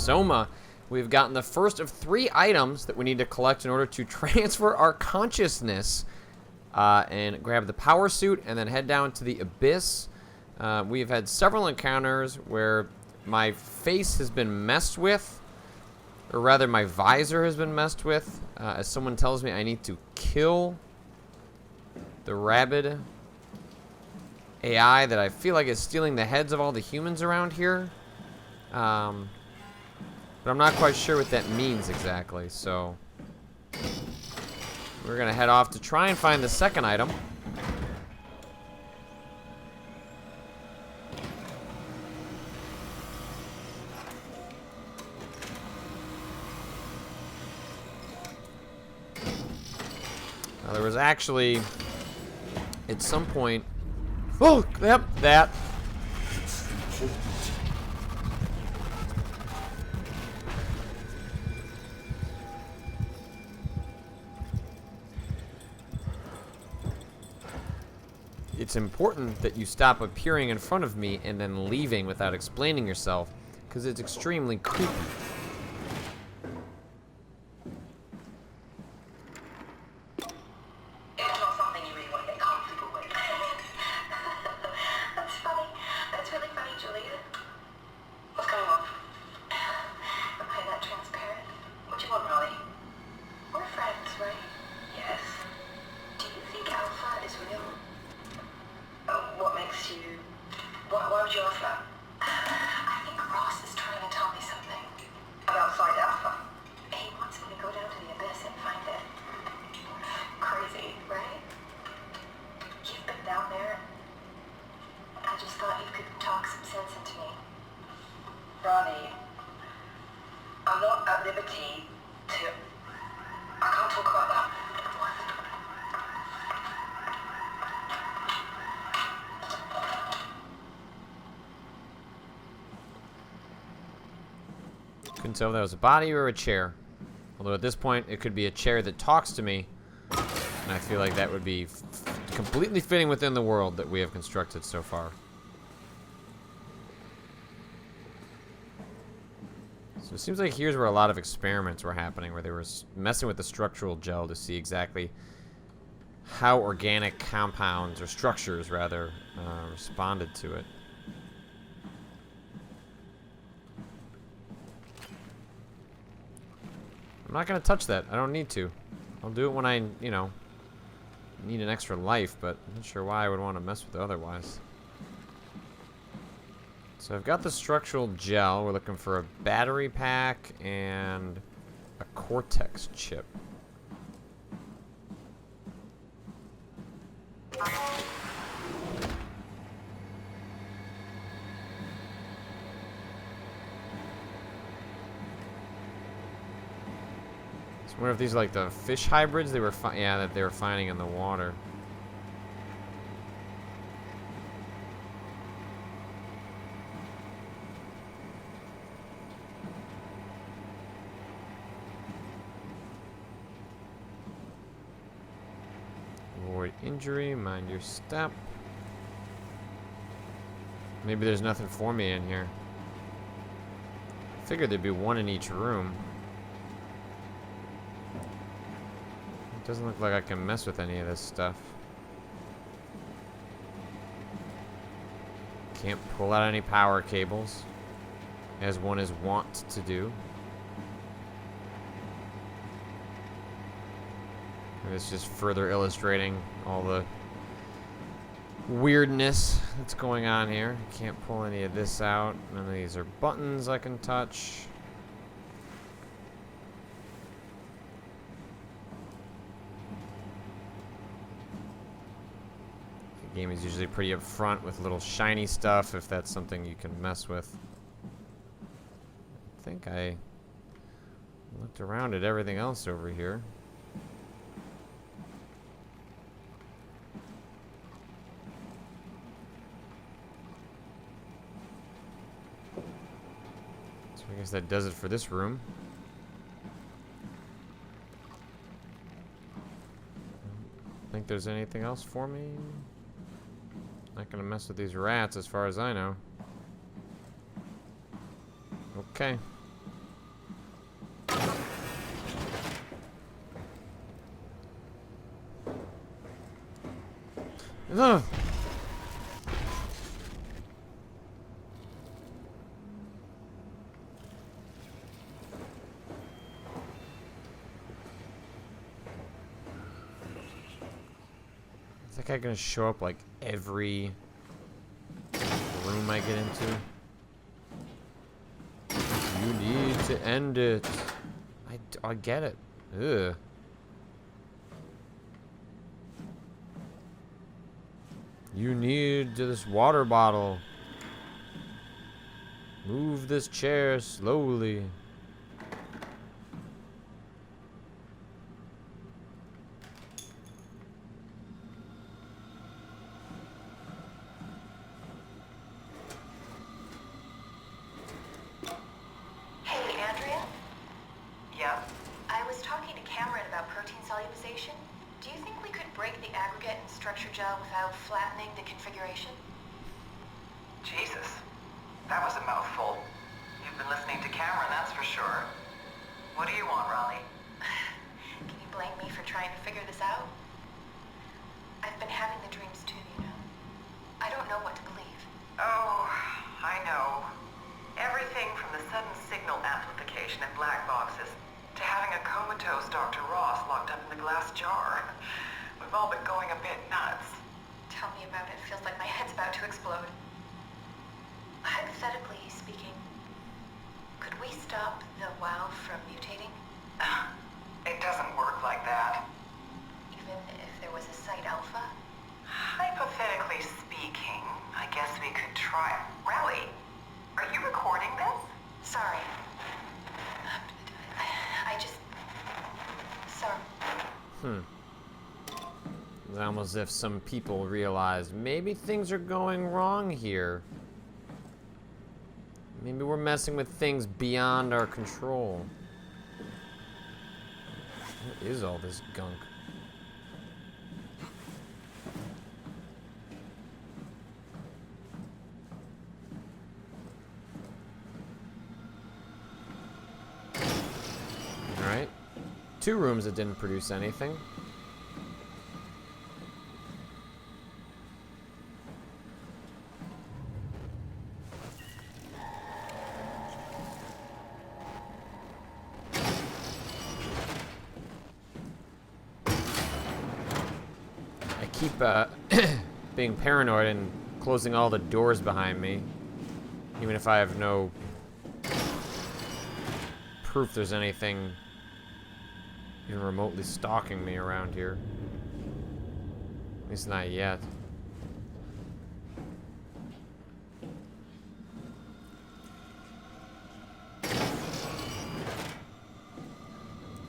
SOMA, we've gotten the first of 3 items that we need to collect in order to transfer our consciousness and grab the power suit and then head down to the abyss. We've had several encounters where my face has been messed with, or rather my visor has been messed with, as someone tells me I need to kill the rabid AI that I feel like is stealing the heads of all the humans around here. But I'm not quite sure what that means exactly, so we're gonna head off to try and find the second item. Now, there was actually, at some point, oh, yep, that. It's important that you stop appearing in front of me and then leaving without explaining yourself, because it's extremely creepy. I'm not at liberty to... I can't talk about that. Couldn't tell if that was a body or a chair. Although at this point, it could be a chair that talks to me. And I feel like that would be completely fitting within the world that we have constructed so far. So it seems like here's where a lot of experiments were happening, where they were messing with the structural gel to see exactly how organic compounds, or structures rather, responded to it. I'm not gonna touch that. I don't need to. I'll do it when I, you know, need an extra life, but I'm not sure why I would want to mess with it otherwise. So I've got the structural gel. We're looking for a battery pack and a cortex chip. I wonder if these are like the fish hybrids they were that they were finding in the water. Avoid injury, mind your step. Maybe there's nothing for me in here. I figured there'd be one in each room. Doesn't look like I can mess with any of this stuff. Can't pull out any power cables, as one is wont to do. And it's just further illustrating all the weirdness that's going on here. Can't pull any of this out. None of these are buttons I can touch. The game is usually pretty upfront with little shiny stuff if that's something you can mess with. I think I looked around at everything else over here. So I guess that does it for this room. Think there's anything else for me? Not gonna mess with these rats as far as I know. Okay. Ugh. Is that guy gonna show up like every room I get into? You need to end it. I get it. Ugh. You need this water bottle. Move this chair slowly. Hey, Andrea? Yeah? I was talking to Cameron about protein solubilization. Do you think we could break the aggregate and structure gel without flattening the configuration? Jesus. That was a mouthful. You've been listening to Cameron, that's for sure. What do you want, Raleigh? Can you blame me for trying to figure this out? I've been having the dreams too, you know. I don't know what to believe. Oh, I know. Everything from the sudden signal amplification in black boxes to having a comatose Dr. Ross locked up in the glass jar. We've all been going a bit nuts. Tell me about it. Feels like my head's about to explode. Hypothetically speaking, could we stop the WoW from mutating? It doesn't work like that. Even if there was a site alpha? Hypothetically speaking, I guess we could try. Raleigh, are you recording this? Sorry. I just... Sorry. It's almost as if some people realize maybe things are going wrong here. Maybe we're messing with things beyond our control. What is all this gunk? Alright. 2 rooms that didn't produce anything. Keep being paranoid and closing all the doors behind me, even if I have no proof there's anything even remotely stalking me around here. At least not yet.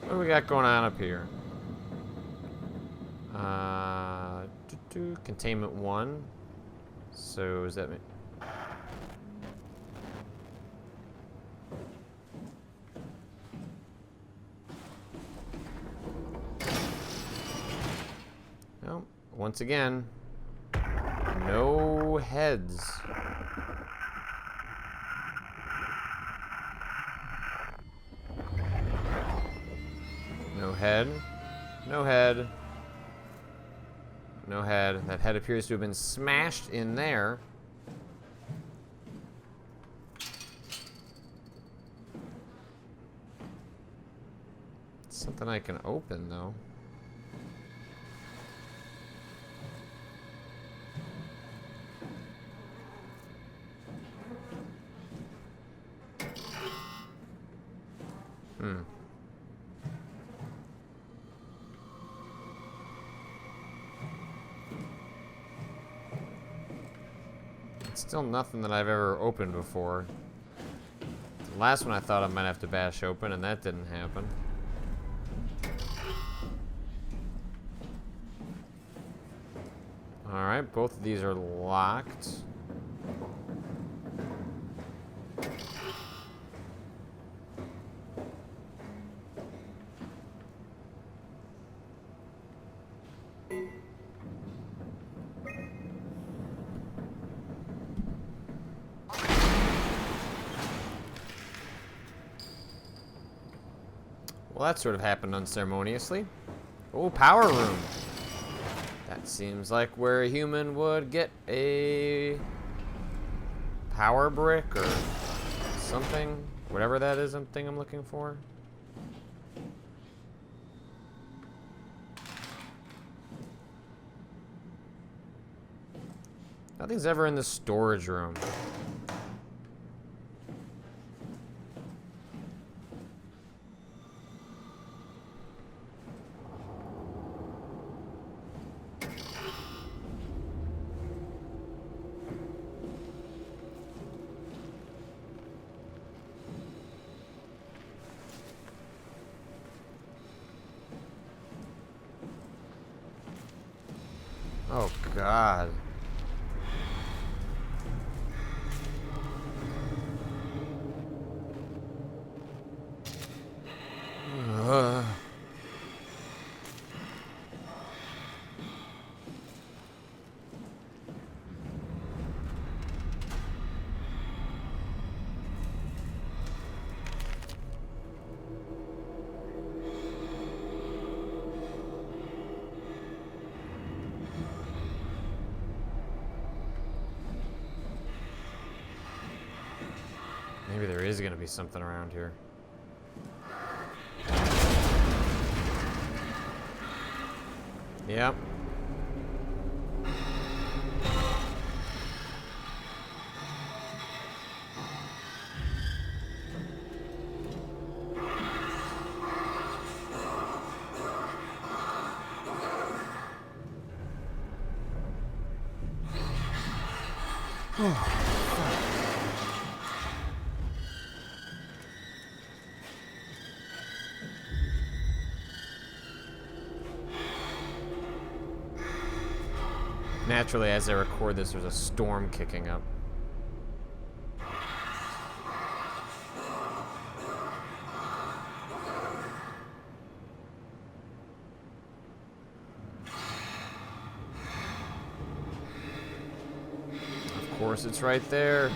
What do we got going on up here? Containment 1. So is that me? No. Once again, no heads. No head. No head. No head. That head appears to have been smashed in there. Something I can open, though. Still nothing that I've ever opened before. The last one I thought I might have to bash open, and that didn't happen. Alright, both of these are locked. Well, that sort of happened unceremoniously. Oh, power room. That seems like where a human would get a power brick or something. Whatever that is, thing I'm looking for. Nothing's ever in the storage room. Oh, God. Maybe there is gonna be something around here. Yep. Naturally, as I record this, there's a storm kicking up. Of course, it's right there.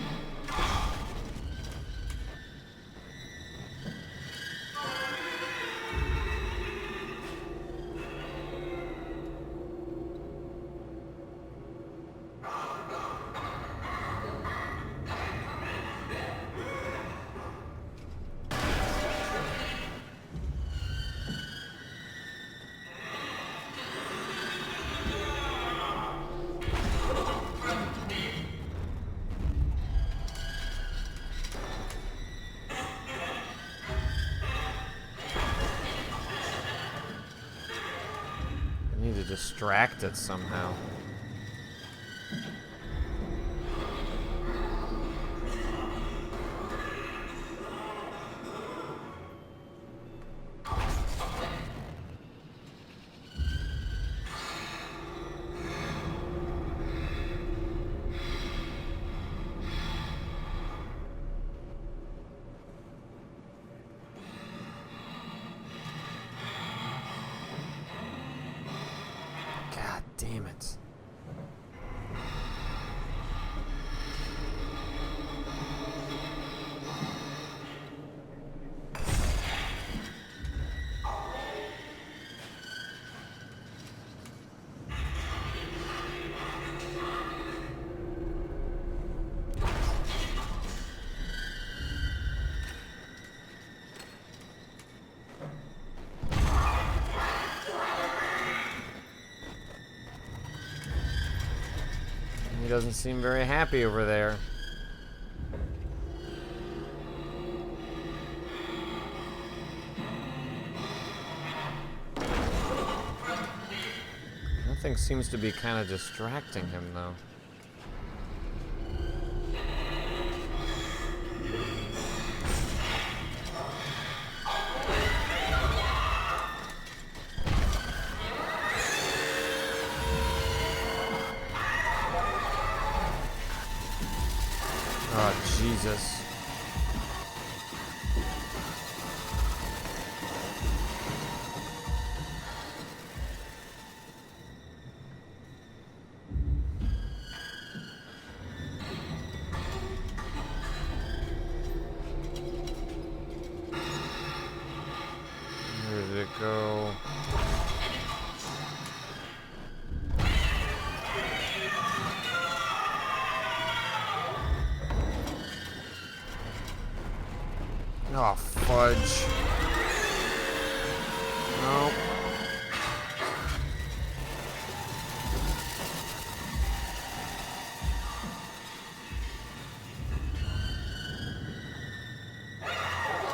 Distract it somehow. Damn it. Doesn't seem very happy over there. Nothing seems to be kind of distracting him, though. Oh, Jesus. Where did it go? Oh, fudge. Nope.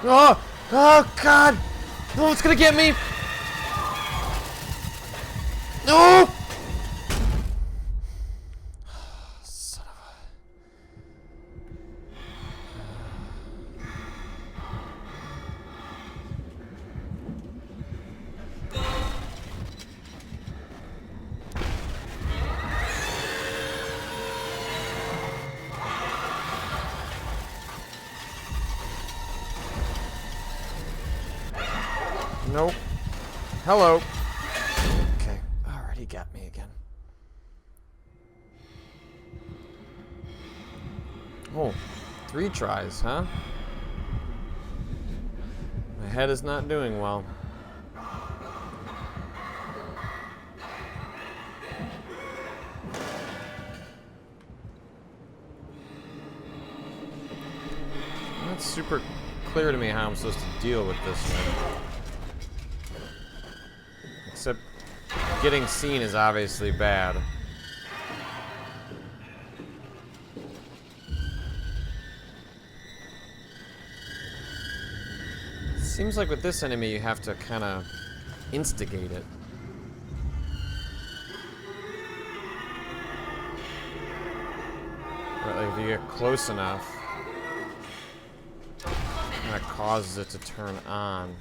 Oh! Oh, God! No, it's gonna get me! No! Son of a... Nope. Hello. Okay. Alright, he got me again. Oh, 3 tries, huh? My head is not doing well. Not super clear to me how I'm supposed to deal with this one. Except getting seen is obviously bad. Seems like with this enemy you have to kind of instigate it. But like if you get close enough, kind of causes it to turn on.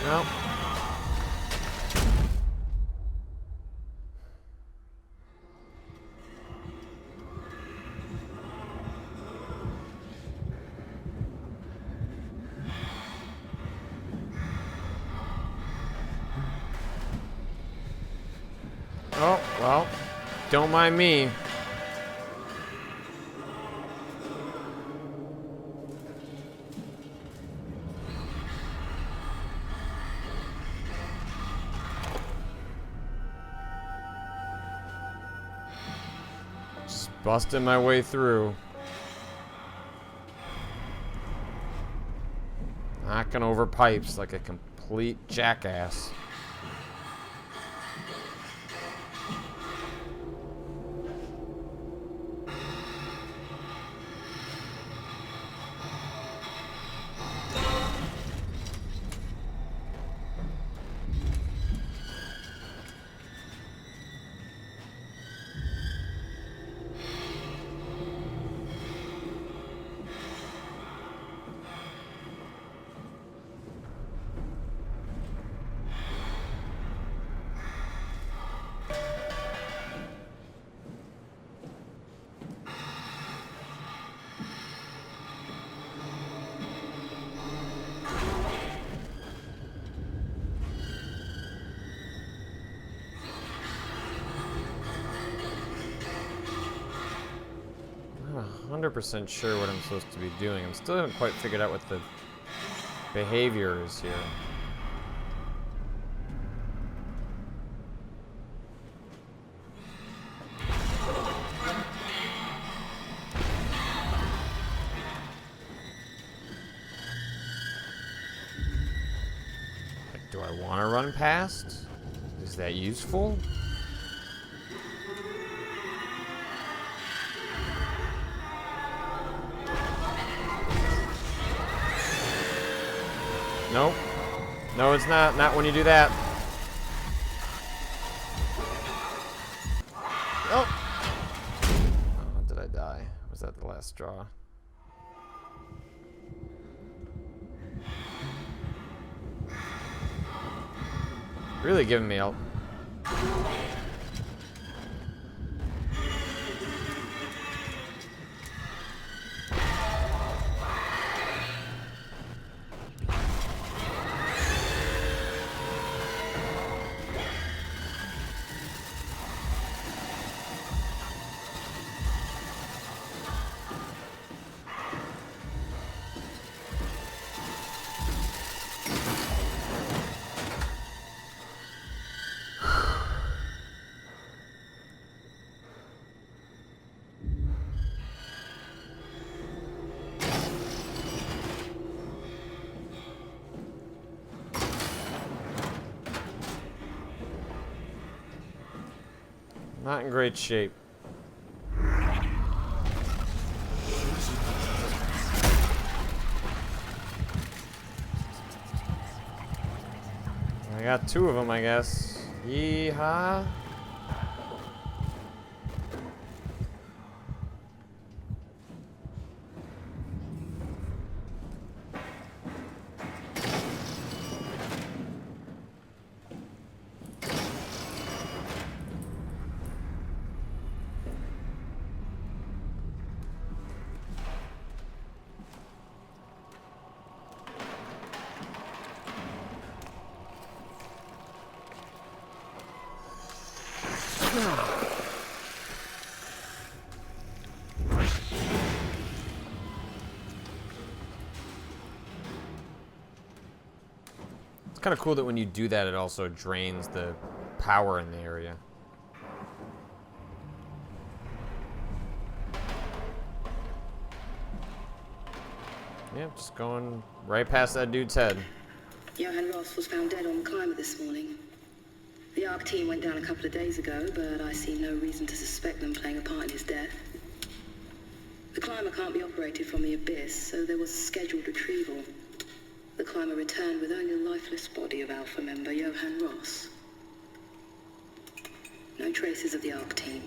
Nope. Oh, well, don't mind me. Just busting my way through. Knocking over pipes like a complete jackass. I'm not 100% sure what I'm supposed to be doing. I still haven't quite figured out what the behavior is here. Like, do I want to run past? Is that useful? Nope. No, it's not. Not when you do that. Oh! Oh, did I die? Was that the last straw? Really giving me a... Not in great shape. I got 2 of them, I guess. Yeehaw. It's kind of cool that when you do that, it also drains the power in the area. Yep, just going right past that dude's head. Johann Ross was found dead on the climber this morning. The ARC team went down a couple of days ago, but I see no reason to suspect them playing a part in his death. The climber can't be operated from the abyss, so there was a scheduled retrieval. The climber returned with only the lifeless body of Alpha member Johann Ross. No traces of the ARC team.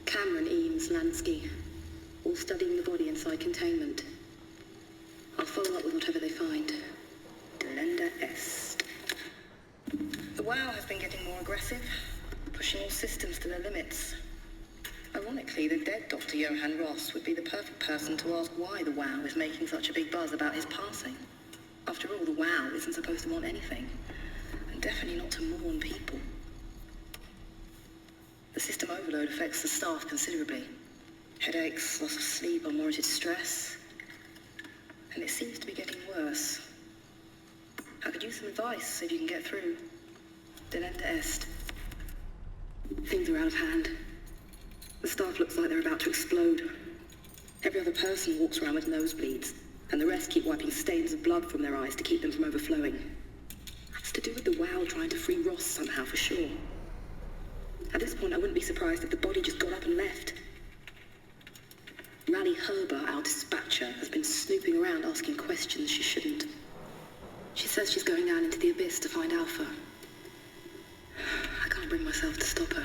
Cameron, Eames, Lansky, all studying the body inside containment. I'll follow up with whatever they find. Delenda Est. The WoW has been getting more aggressive, pushing all systems to their limits. Ironically, the dead Dr. Johann Ross would be the perfect person to ask why the WoW is making such a big buzz about his passing. After all, the WoW isn't supposed to want anything, and definitely not to mourn people. The system overload affects the staff considerably. Headaches, loss of sleep, unwarranted stress. And it seems to be getting worse. I could use some advice if you can get through. Delenda Est. Things are out of hand. The staff looks like they're about to explode. Every other person walks around with nosebleeds, and the rest keep wiping stains of blood from their eyes to keep them from overflowing. That's to do with the WoW trying to free Ross somehow, for sure. At this point, I wouldn't be surprised if the body just got up and left. Rally Herber, our dispatcher, has been snooping around asking questions she shouldn't. She says she's going down into the abyss to find Alpha. I can't bring myself to stop her.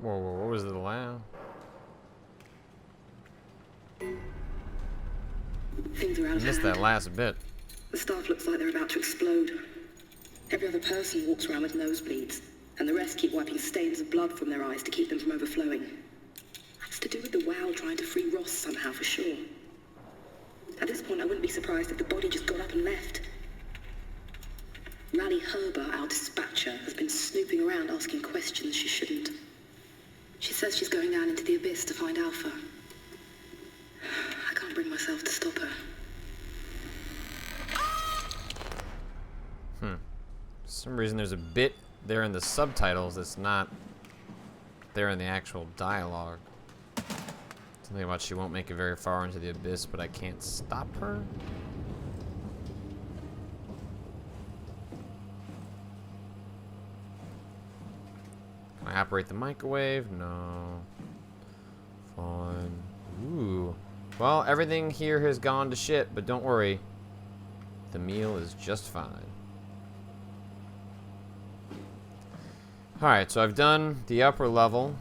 Whoa, what was the last? Things are out of hand. Missed that last bit. The staff looks like they're about to explode. Every other person walks around with nosebleeds, and the rest keep wiping stains of blood from their eyes to keep them from overflowing. That's to do with the WoW trying to free Ross somehow, for sure. At this point, I wouldn't be surprised if the body just got up and left. Rally Herber, our dispatcher, has been snooping around asking questions she shouldn't. She says she's going down into the abyss to find Alpha. I can't bring myself to stop her. For some reason there's a bit there in the subtitles that's not there in the actual dialogue. Something about she won't make it very far into the abyss, but I can't stop her? Can I operate the microwave? No. Fine. Ooh. Well, everything here has gone to shit, but don't worry. The meal is just fine. Alright, so I've done the upper level.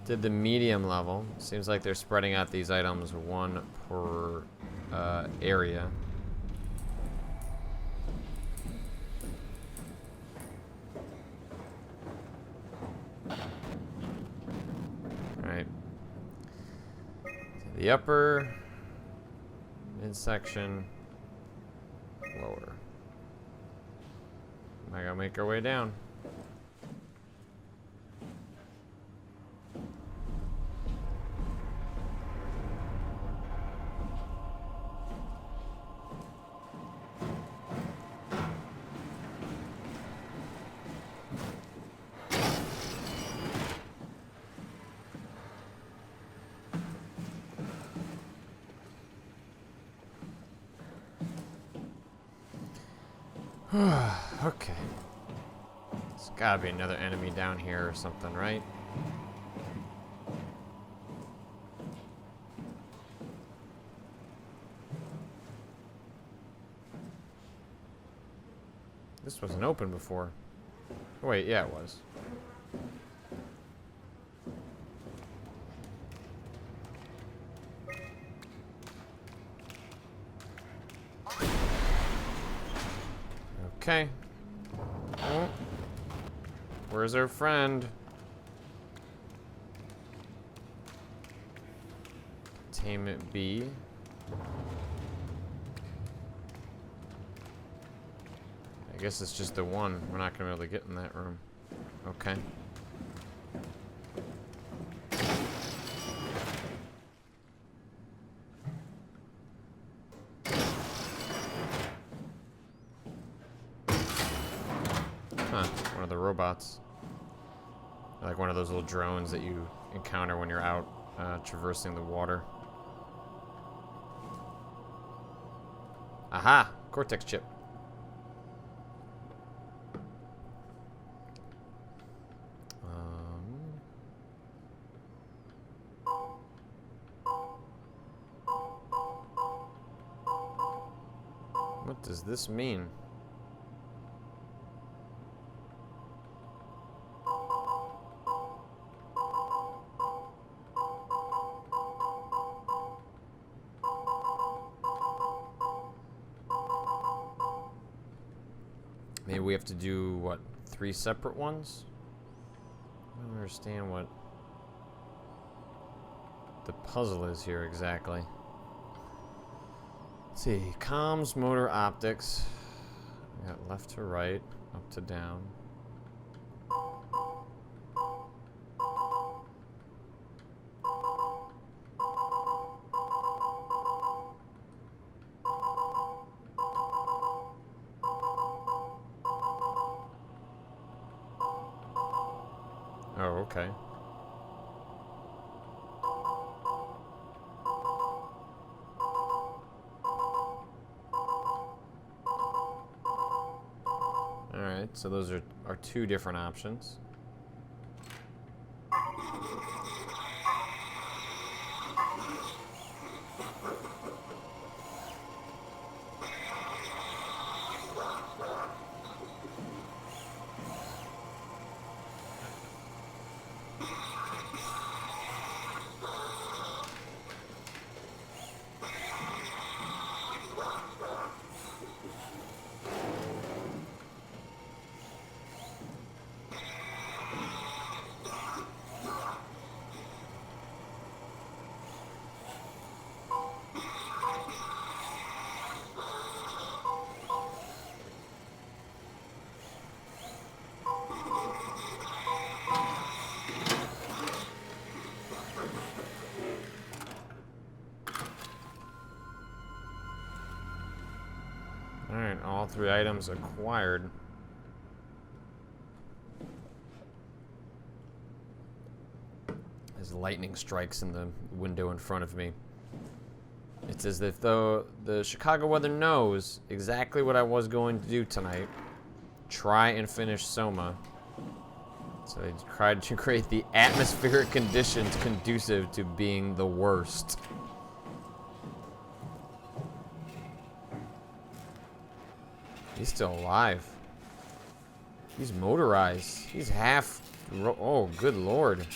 Did the medium level. Seems like they're spreading out these items one per area. Alright. The upper, midsection, lower. I gotta make our way down. Okay. There's gotta be another enemy down here or something, right? This wasn't open before. Oh, wait, yeah, it was. Okay. Oh. Where's our friend? Containment B. I guess it's just the one. We're not gonna be able to get in that room. Okay. Huh, one of the robots. Like one of those little drones that you encounter when you're out traversing the water. Aha! Cortex chip. What does this mean? Maybe we have to do, what, 3 separate ones? I don't understand what the puzzle is here exactly. Let's see, comms, motor, optics. We got left to right, up to down. Oh, okay. Alright, so those are 2 different options. Alright, all 3 items acquired. As lightning strikes in the window in front of me. It's as if though the Chicago weather knows exactly what I was going to do tonight. Try and finish SOMA. So they tried to create the atmospheric conditions conducive to being the worst. He's still alive. He's motorized. He's half... Oh, good lord.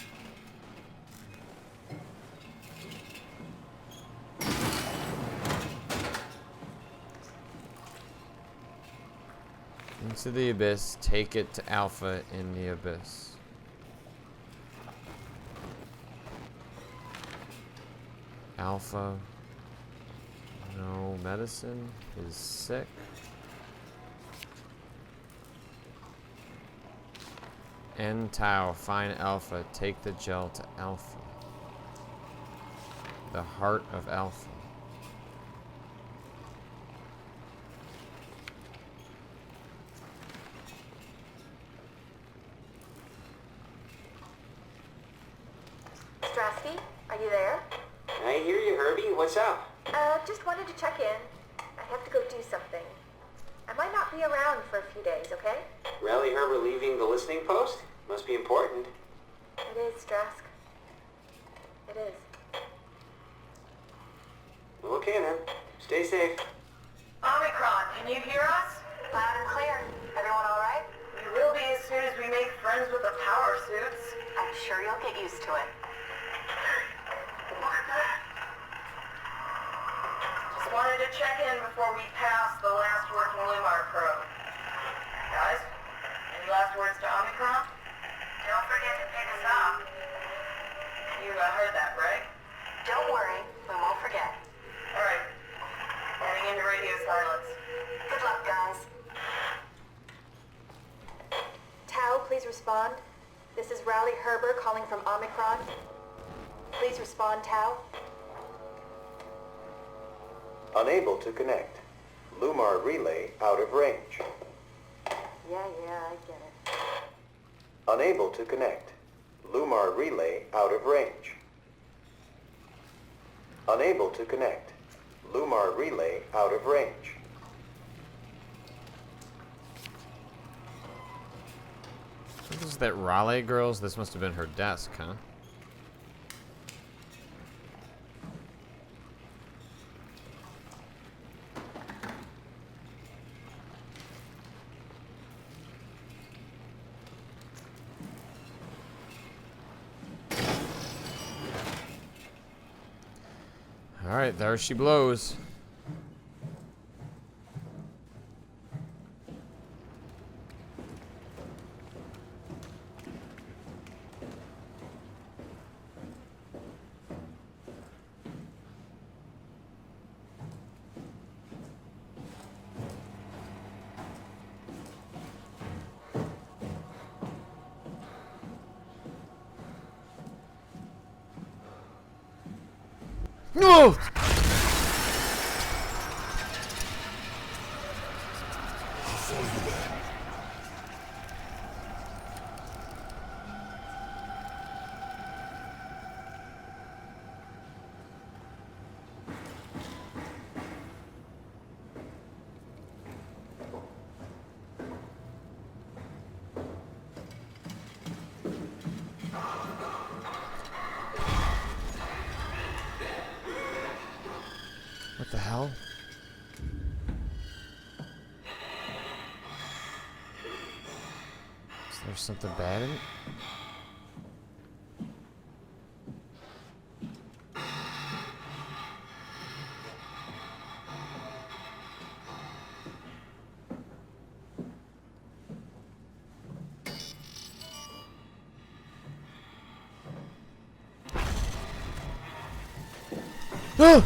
Into the abyss. Take it to Alpha in the abyss. Alpha. No medicine. Is sick. N Tau, find Alpha, take the gel to Alpha. The heart of Alpha. Strasky, are you there? I hear you, Herbie. What's up? Just wanted to check in. I have to go do something. I might not be around for a few days, okay? Rally Herber leaving the listening post? Must be important. It is, Drask. It is. Okay then. Stay safe. Omicron, can you hear us? Loud and clear. Everyone all right? We will be as soon as we make friends with the power suits. I'm sure you'll get used to it. Just wanted to check in before we pass the last working Lumar probe. Guys, any last words to Omicron? Don't forget to pick us up. You heard that, right? Don't worry, we won't forget. All right. Heading into radio silence. Good luck, guys. Tau, please respond. This is Rowley Herber calling from Omicron. Please respond, Tau. Unable to connect. Lumar relay out of range. Yeah, I get it. Unable to connect. Lumar relay out of range. Unable to connect. Lumar relay out of range. This is that Raleigh girls. This must have been her desk, huh? All right, there she blows. No! What the hell? Is there something bad in it? Ah!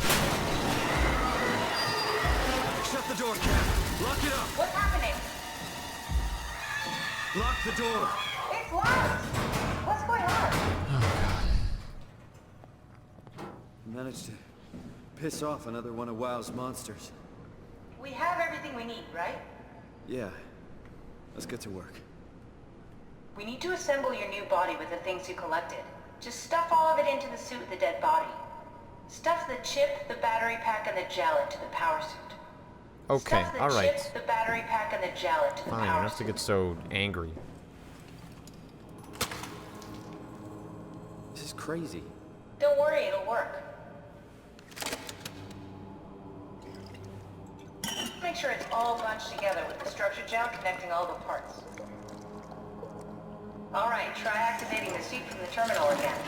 Shut the door, Cap. Lock it up. What's happening? Lock the door. It's locked! What's going on? Managed to piss off another one of WoW's monsters. We have everything we need, right? Yeah. Let's get to work. We need to assemble your new body with the things you collected. Just stuff all of it into the suit with the dead body. Stuff the chip, the battery pack, and the gel into the power suit. Okay, Stuff the alright. chip, the battery pack, and the gel into the Fine, you power don't have to suit. get so angry. This is crazy. Don't worry, it'll work. Make sure it's all bunched together with the structure gel connecting all the parts. Alright, try activating the suit from the terminal again.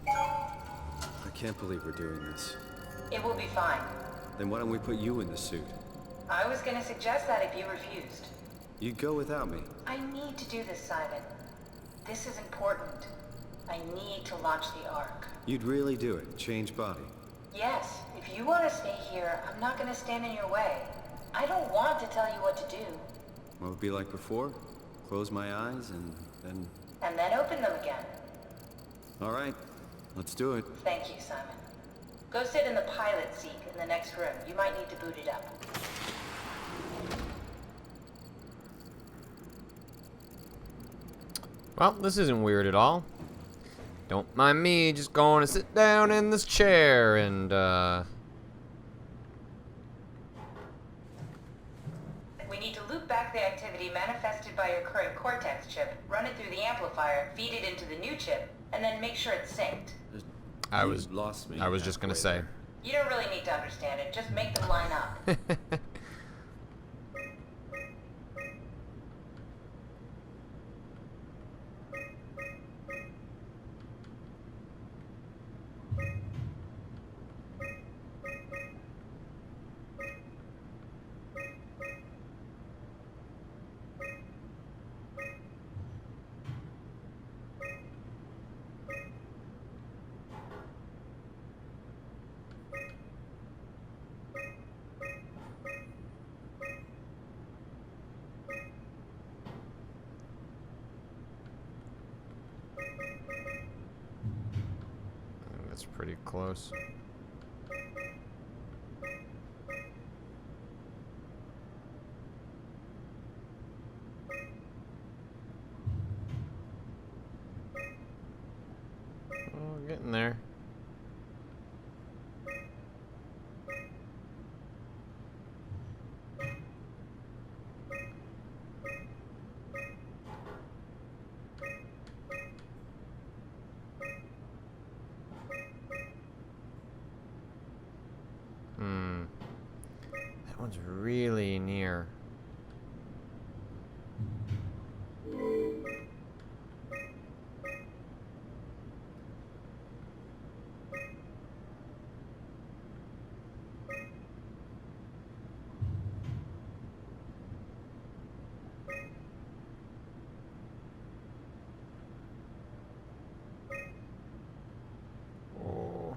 I can't believe we're doing this. It will be fine. Then why don't we put you in the suit? I was gonna suggest that if you refused. You'd go without me. I need to do this, Simon. This is important. I need to launch the Ark. You'd really do it. Change body. Yes, if you want to stay here, I'm not going to stand in your way. I don't want to tell you what to do. What would it be like before? Close my eyes and then... And then open them again. All right. Let's do it. Thank you, Simon. Go sit in the pilot seat in the next room. You might need to boot it up. Well, this isn't weird at all. Don't mind me just going to sit down in this chair and, We need to loop back the activity manifested by your current Cortex chip, run it through the amplifier, feed it into the new chip, and then make sure it's synced. I was lost me. just gonna say. You don't really need to understand it. Just make them line up. That's pretty close. Oh, getting there. That one's really near. Oh.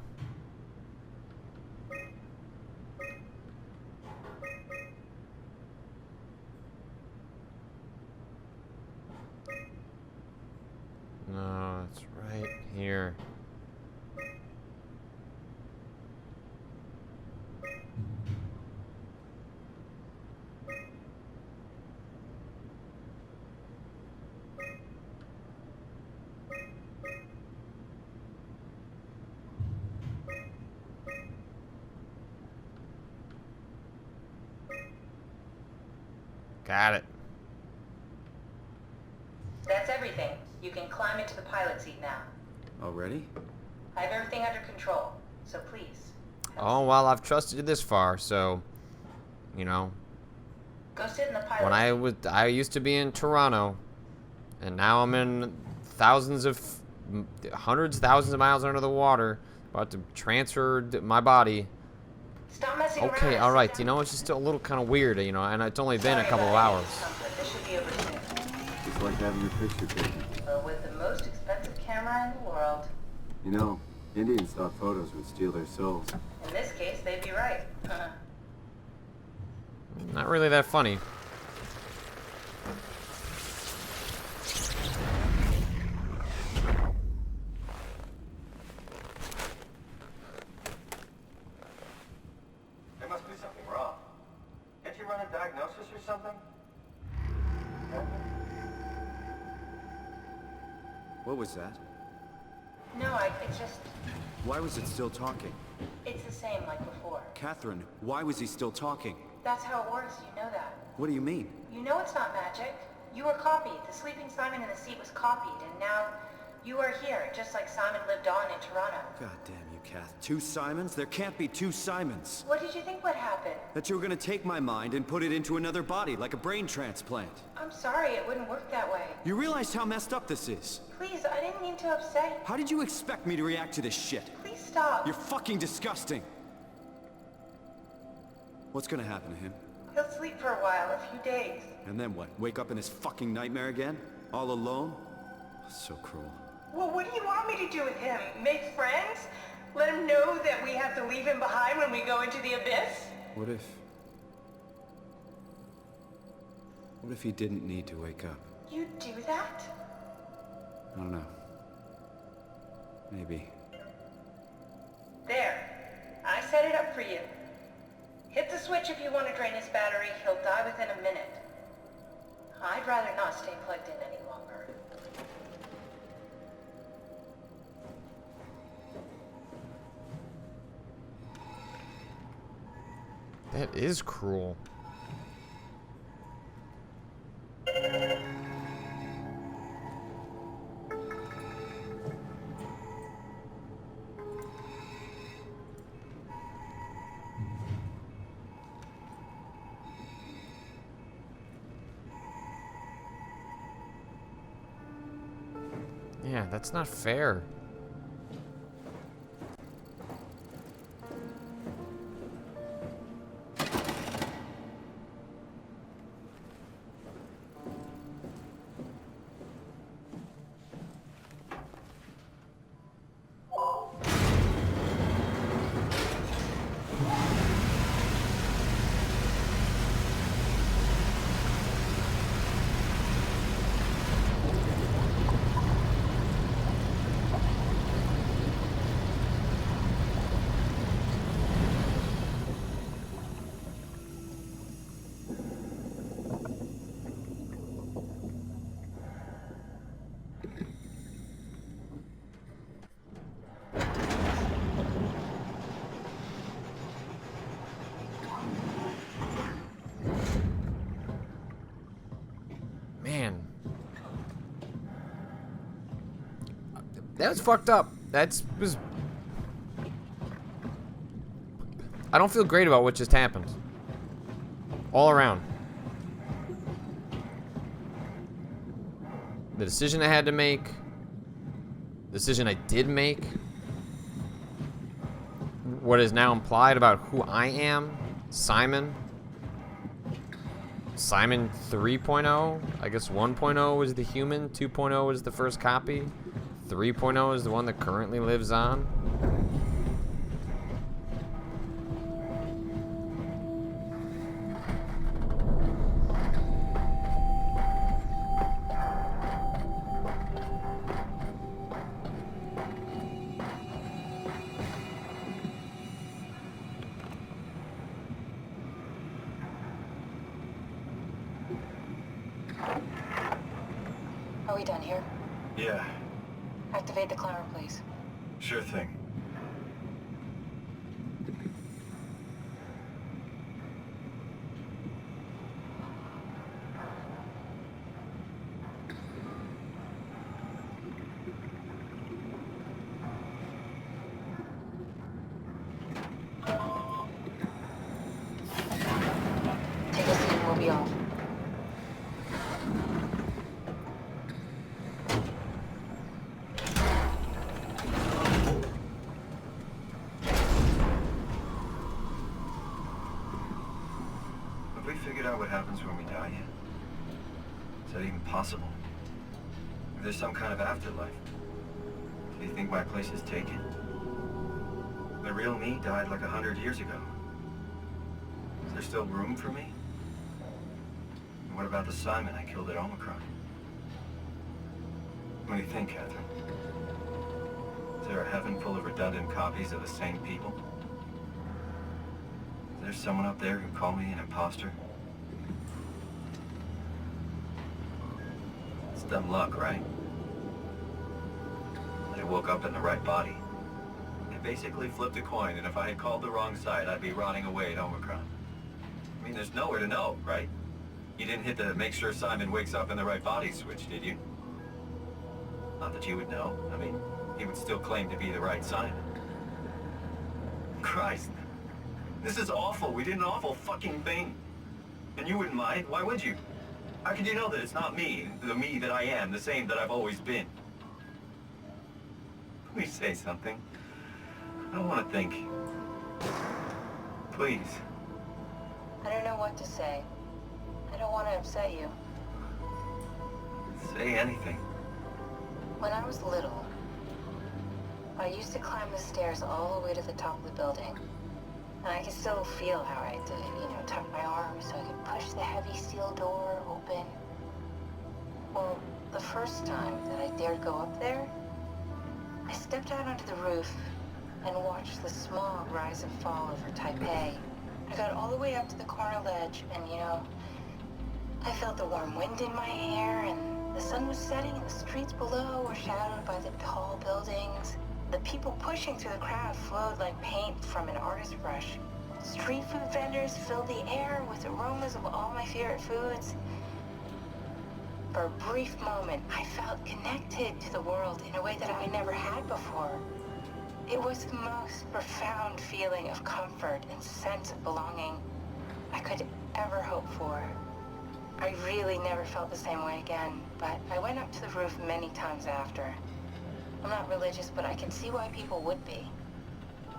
No, it's right here. Got it. That's everything. You can climb into the pilot seat now. Already? I have everything under control, so please. Oh, well, I've trusted you this far, so, you know, Go sit in the pilot when seat. I used to be in Toronto, and now I'm in hundreds, thousands of miles under the water, about to transfer my body. Stop messing around. Okay, and all sit right, down. you know, it's just still a little kind of weird, you know, and it's only been a Sorry couple of about any hours. discomfort. This should be over soon. It's like having your picture taken. But with the most expensive camera in the world. You know, Indians thought photos would steal their souls. In this case, they'd be right. Not really that funny. There must be something wrong. Can't you run a diagnosis or something? What was that? No, it's just... Why was it still talking? It's the same like before. Catherine, why was he still talking? That's how it works, you know that. What do you mean? You know it's not magic. You were copied. The sleeping Simon in the seat was copied, and now you are here, just like Simon lived on in Toronto. God damn you, Kath. 2 Simons? There can't be 2 Simons. What did you think would happen? That you were gonna take my mind and put it into another body, like a brain transplant. I'm sorry, it wouldn't work that way. You realize how messed up this is? Please, I didn't mean to upset you. How did you expect me to react to this shit? Please stop. You're fucking disgusting. What's gonna happen to him? He'll sleep for a while, a few days. And then what? Wake up in this fucking nightmare again? All alone? So cruel. Well, what do you want me to do with him? Make friends? Let him know that we have to leave him behind when we go into the abyss? What if he didn't need to wake up? You'd do that? I don't know. Maybe. There. for you. Hit the switch if you want to drain his battery. He'll die within a minute. I'd rather not stay plugged in any longer. That is cruel. Yeah, that's not fair. Man. That was fucked up. Was. I don't feel great about what just happened. All around. The decision I had to make. The decision I did make. What is now implied about who I am. Simon. Simon 3.0. I guess 1.0 was the human. 2.0 was the first copy. 3.0 is the one that currently lives on. Are we done here? Yeah, Activate the climber, please. sure thing. Take a seat and we'll be off. Have we figured out what happens when we die yet? Is that even possible? If there's some kind of afterlife, do you think my place is taken? The real me died like 100 years ago. Is there still room for me? And what about the Simon I killed at Omicron? What do you think, Catherine? Is there a heaven full of redundant copies of the same people? Is there someone up there who called me an imposter? It's dumb luck, right? I woke up in the right body. I basically flipped a coin, and if I had called the wrong side, I'd be rotting away at Omicron. I mean, there's nowhere to know, right? You didn't hit the make sure Simon wakes up in the right body switch, did you? Not that you would know. I mean, he would still claim to be the right Simon. Christ. This is awful. We did an awful fucking thing. And you wouldn't mind. Why would you? How could you know that it's not me, the me that I am, the same that I've always been? Please say something. I don't want to think. Please. I don't know what to say. I don't want to upset you. Say anything. When I was little, I used to climb the stairs all the way to the top of the building. And I can still feel how I did it, you know, tuck my arms so I could push the heavy steel door open. Well, the first time that I dared go up there, I stepped out onto the roof and watched watched the smog rise and fall over Taipei. I got all the way up to the corner ledge, and I felt the warm wind in my hair, and the sun was setting, and the streets below were shadowed by the tall buildings. The people pushing through the crowd flowed like paint from an artist's brush. Street food vendors filled the air with aromas of all my favorite foods. For a brief moment, I felt connected to the world in a way that I never had before. It was the most profound feeling of comfort and sense of belonging I could ever hope for. I really never felt the same way again, but I went up to the roof many times after. I'm not religious, but I can see why people would be.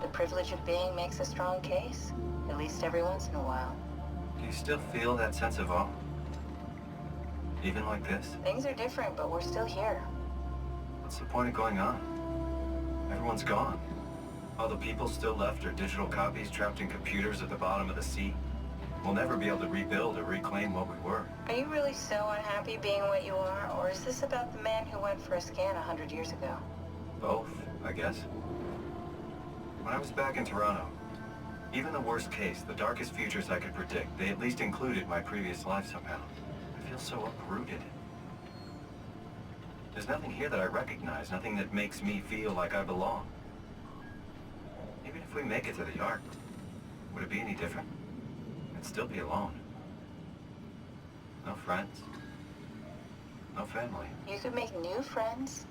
The privilege of being makes a strong case, at least every once in a while. Do you still feel that sense of awe? Even like this? Things are different, but we're still here. What's the point of going on? Everyone's gone. All the people still left are digital copies trapped in computers at the bottom of the sea. We'll never be able to rebuild or reclaim what we were. Are you really so unhappy being what you are, or is this about the man who went for a scan 100 years ago? Both, I guess. When I was back in Toronto, even the worst case, the darkest futures I could predict, they at least included my previous life somehow. I feel so uprooted. There's nothing here that I recognize, nothing that makes me feel like I belong. Even if we make it to the Ark, would it be any different? I'd still be alone. No friends. No family. You could make new friends.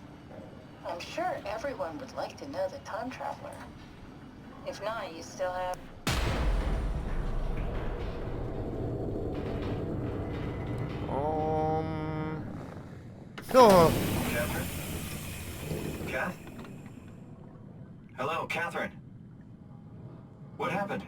I'm sure everyone would like to know the time traveler. If not, you still have... Oh. Catherine? Kath? Hello, Catherine. What happened?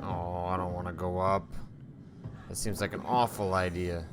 Oh, I don't want to go up. That seems like an awful idea.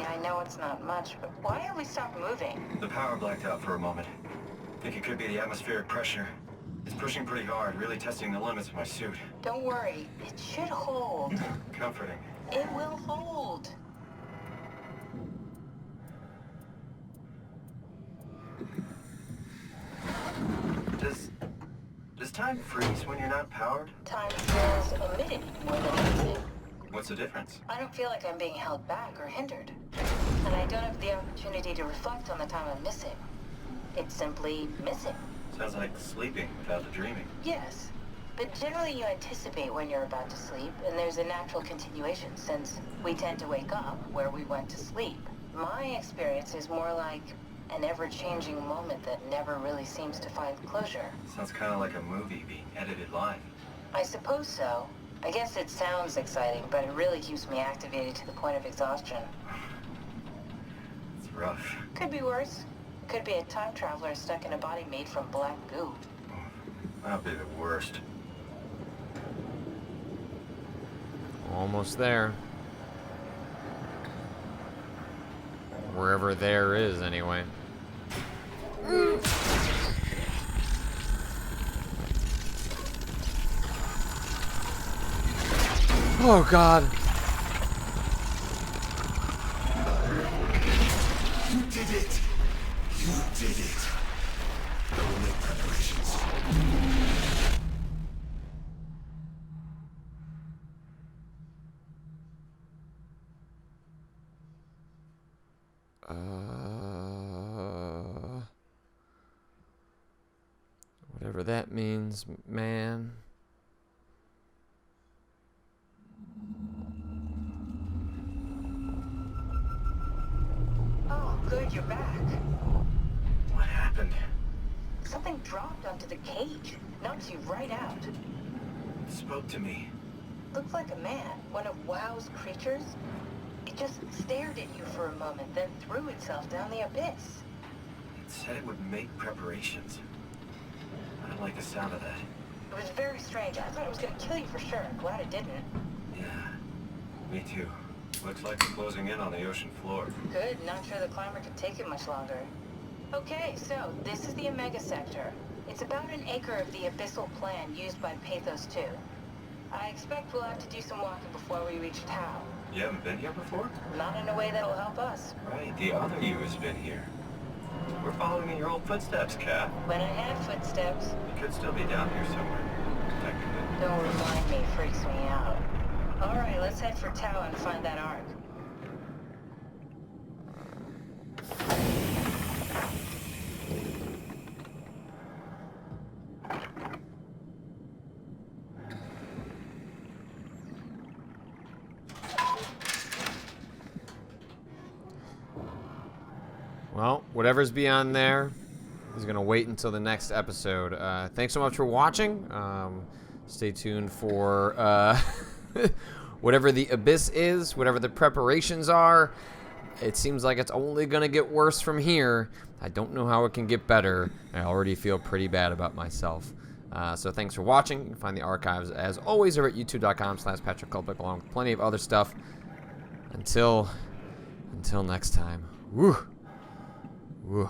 I know it's not much, but why have we stopped moving? The power blacked out for a moment. Think it could be the atmospheric pressure. It's pushing pretty hard, really testing the limits of my suit. Don't worry, it should hold. Comforting. It will hold. Does time freeze when you're not powered? Time feels omitted more than anything. What's the difference? I don't feel like I'm being held back or hindered. And I don't have the opportunity to reflect on the time I'm missing. It's simply missing. Sounds like sleeping without the dreaming. Yes. But generally you anticipate when you're about to sleep, and there's a natural continuation since we tend to wake up where we went to sleep. My experience is more like an ever-changing moment that never really seems to find closure. Sounds kind of like a movie being edited live. I suppose so. I guess it sounds exciting, but it really keeps me activated to the point of exhaustion. It's rough. Could be worse. Could be a time traveler stuck in a body made from black goo. That'd be the worst. Almost there. Wherever there is, anyway. Oh, God. You did it. You did it. I will make preparations. Whatever that means, man. Oh, good, you're back. What happened? Something dropped onto the cage. Knocks you right out. It spoke to me. looked like a man, one of WoW's creatures. It just stared at you for a moment, then threw itself down the abyss. It said it would make preparations. I don't like the sound of that. It was very strange. I thought it was gonna kill you for sure. I'm glad it didn't. Yeah, me too. Looks like we're closing in on the ocean floor. Good, not sure the climber could take it much longer. Okay, so this is the Omega Sector. It's about an acre of the abyssal plan used by Pathos 2. I expect we'll have to do some walking before we reach Tau. You haven't been here before? Not in a way that'll help us. Right, the other you has been here. We're following in your old footsteps, Kat. When I had footsteps. You could still be down here somewhere. Technically. Don't remind me, freaks me out. Alright, let's head for Tau and find that Ark. Well, whatever's beyond there is going to wait until the next episode. Thanks so much for watching. Stay tuned for whatever the abyss is, whatever the preparations are. It seems like it's only going to get worse from here. I don't know how it can get better. I already feel pretty bad about myself. So thanks for watching. You can find the archives, as always, over at youtube.com/PatrickKulpick, along with plenty of other stuff. Until next time. Woo. Woo.